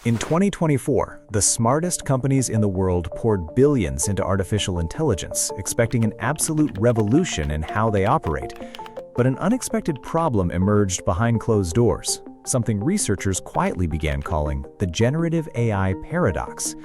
In 2024, the smartest companies in the world poured billions into artificial intelligence, expecting an absolute revolution in how they operate. But an unexpected problem emerged behind closed doors, something researchers quietly began calling the generative AI paradox.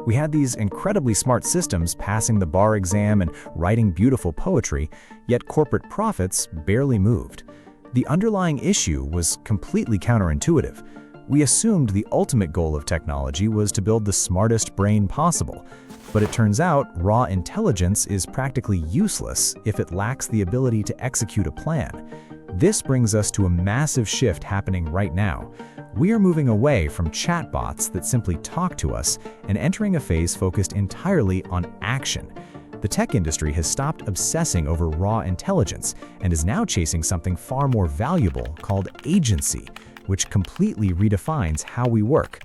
We had these incredibly smart systems passing the bar exam and writing beautiful poetry, yet corporate profits barely moved. The underlying issue was completely counterintuitive. We assumed the ultimate goal of technology was to build the smartest brain possible, but it turns out raw intelligence is practically useless if it lacks the ability to execute a plan. This brings us to a massive shift happening right now. We are moving away from chatbots that simply talk to us and entering a phase focused entirely on action. The tech industry has stopped obsessing over raw intelligence and is now chasing something far more valuable called agency, which completely redefines how we work.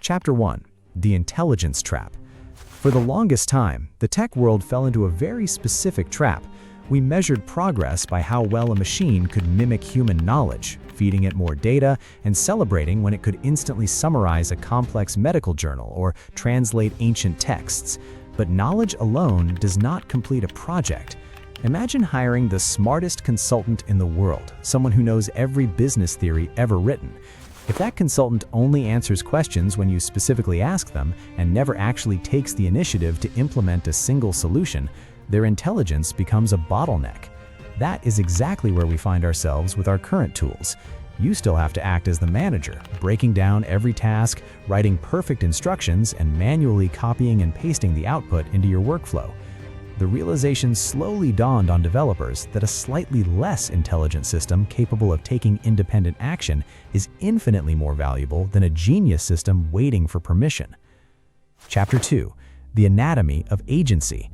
Chapter 1. The Intelligence Trap. For the longest time, the tech world fell into a very specific trap. We measured progress by how well a machine could mimic human knowledge, feeding it more data and celebrating when it could instantly summarize a complex medical journal or translate ancient texts. But knowledge alone does not complete a project. Imagine hiring the smartest consultant in the world, someone who knows every business theory ever written. If that consultant only answers questions when you specifically ask them and never actually takes the initiative to implement a single solution, their intelligence becomes a bottleneck. That is exactly where we find ourselves with our current tools. You still have to act as the manager, breaking down every task, writing perfect instructions, and manually copying and pasting the output into your workflow. The realization slowly dawned on developers that a slightly less intelligent system capable of taking independent action is infinitely more valuable than a genius system waiting for permission. Chapter 2. The Anatomy of Agency.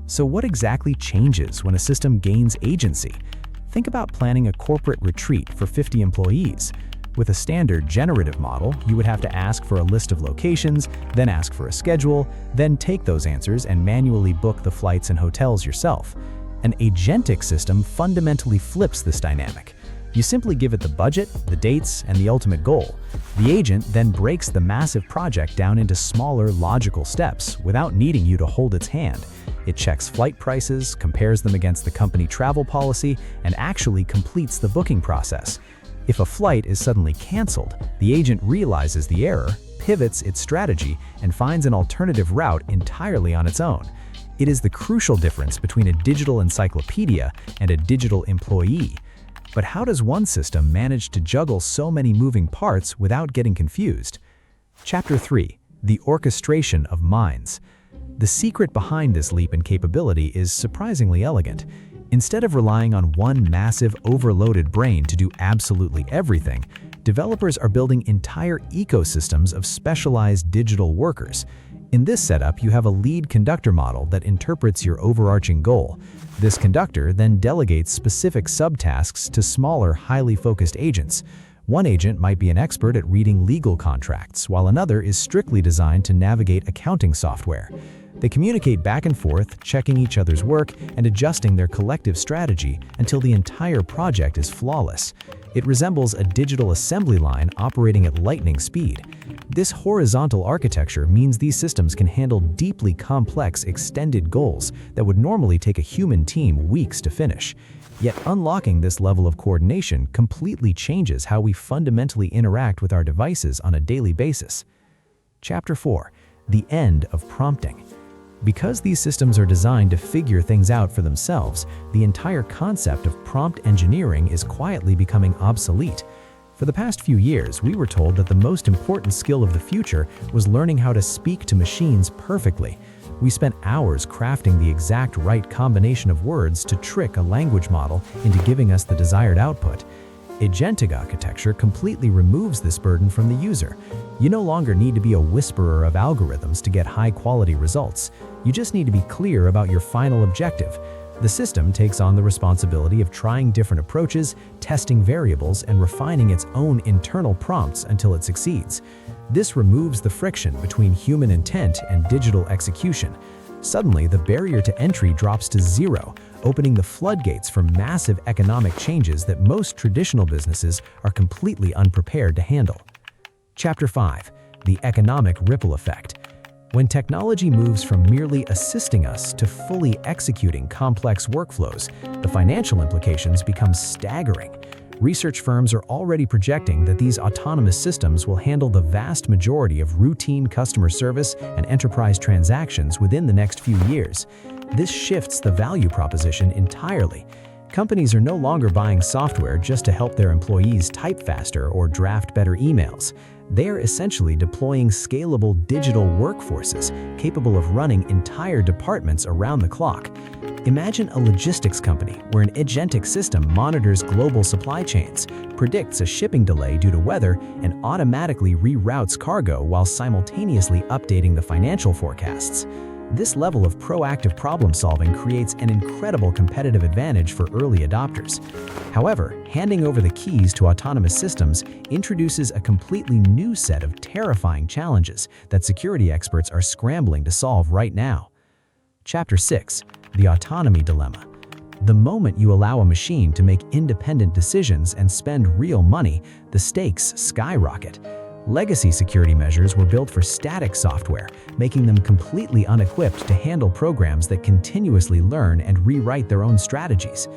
So what exactly changes when a system gains agency? Think about planning a corporate retreat for 50 employees. With a standard generative model, you would have to ask for a list of locations, then ask for a schedule, then take those answers and manually book the flights and hotels yourself. An agentic system fundamentally flips this dynamic. You simply give it the budget, the dates, and the ultimate goal. The agent then breaks the massive project down into smaller, logical steps without needing you to hold its hand. It checks flight prices, compares them against the company travel policy, and actually completes the booking process. If a flight is suddenly canceled, the agent realizes the error, pivots its strategy, and finds an alternative route entirely on its own. It is the crucial difference between a digital encyclopedia and a digital employee. But how does one system manage to juggle so many moving parts without getting confused? Chapter 3. The Orchestration of Minds. The secret behind this leap in capability is surprisingly elegant. Instead of relying on one massive, overloaded brain to do absolutely everything, developers are building entire ecosystems of specialized digital workers. In this setup, you have a lead conductor model that interprets your overarching goal. This conductor then delegates specific subtasks to smaller, highly focused agents. One agent might be an expert at reading legal contracts, while another is strictly designed to navigate accounting software. They communicate back and forth, checking each other's work and adjusting their collective strategy until the entire project is flawless. It resembles a digital assembly line operating at lightning speed. This horizontal architecture means these systems can handle deeply complex, extended goals that would normally take a human team weeks to finish. Yet unlocking this level of coordination completely changes how we fundamentally interact with our devices on a daily basis. Chapter 4. The End of Prompting. Because these systems are designed to figure things out for themselves, the entire concept of prompt engineering is quietly becoming obsolete. For the past few years, we were told that the most important skill of the future was learning how to speak to machines perfectly. We spent hours crafting the exact right combination of words to trick a language model into giving us the desired output. Agentic architecture completely removes this burden from the user. You no longer need to be a whisperer of algorithms to get high-quality results. You just need to be clear about your final objective. The system takes on the responsibility of trying different approaches, testing variables, and refining its own internal prompts until it succeeds. This removes the friction between human intent and digital execution. Suddenly, the barrier to entry drops to zero, opening the floodgates for massive economic changes that most traditional businesses are completely unprepared to handle. Chapter 5. the economic ripple effect. When technology moves from merely assisting us to fully executing complex workflows, the financial implications become staggering. Research firms are already projecting that these autonomous systems will handle the vast majority of routine customer service and enterprise transactions within the next few years. This shifts the value proposition entirely. Companies are no longer buying software just to help their employees type faster or draft better emails. They are essentially deploying scalable digital workforces capable of running entire departments around the clock. Imagine a logistics company where an agentic system monitors global supply chains, predicts a shipping delay due to weather, and automatically reroutes cargo while simultaneously updating the financial forecasts. This level of proactive problem-solving creates an incredible competitive advantage for early adopters. However, handing over the keys to autonomous systems introduces a completely new set of terrifying challenges that security experts are scrambling to solve right now. Chapter 6: The Autonomy Dilemma. The moment you allow a machine to make independent decisions and spend real money, the stakes skyrocket. Legacy security measures were built for static software, making them completely unequipped to handle programs that continuously learn and rewrite their own strategies.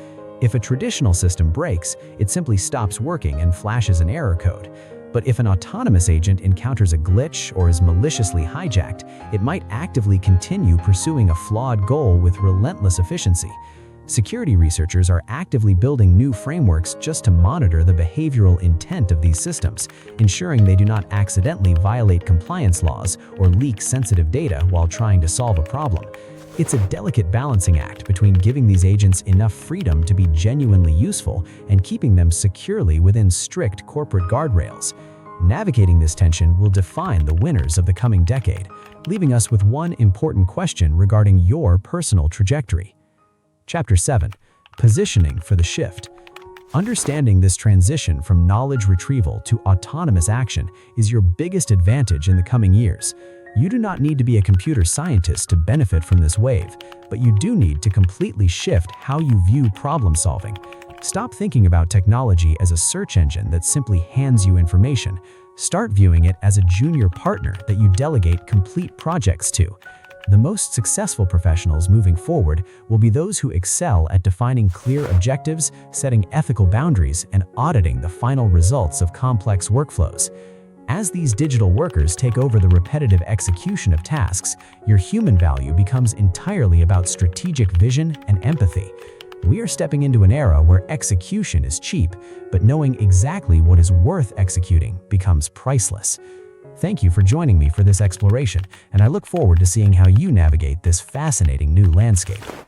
If a traditional system breaks, it simply stops working and flashes an error code. But if an autonomous agent encounters a glitch or is maliciously hijacked, it might actively continue pursuing a flawed goal with relentless efficiency. Security researchers are actively building new frameworks just to monitor the behavioral intent of these systems, ensuring they do not accidentally violate compliance laws or leak sensitive data while trying to solve a problem. It's a delicate balancing act between giving these agents enough freedom to be genuinely useful and keeping them securely within strict corporate guardrails. Navigating this tension will define the winners of the coming decade, leaving us with one important question regarding your personal trajectory. Chapter 7: Positioning for the Shift. Understanding this transition from knowledge retrieval to autonomous action is your biggest advantage in the coming years. You do not need to be a computer scientist to benefit from this wave, but you do need to completely shift how you view problem solving. Stop thinking about technology as a search engine that simply hands you information. Start viewing it as a junior partner that you delegate complete projects to. The most successful professionals moving forward will be those who excel at defining clear objectives, setting ethical boundaries, and auditing the final results of complex workflows. As these digital workers take over the repetitive execution of tasks, your human value becomes entirely about strategic vision and empathy. We are stepping into an era where execution is cheap, but knowing exactly what is worth executing becomes priceless. Thank you for joining me for this exploration, and I look forward to seeing how you navigate this fascinating new landscape.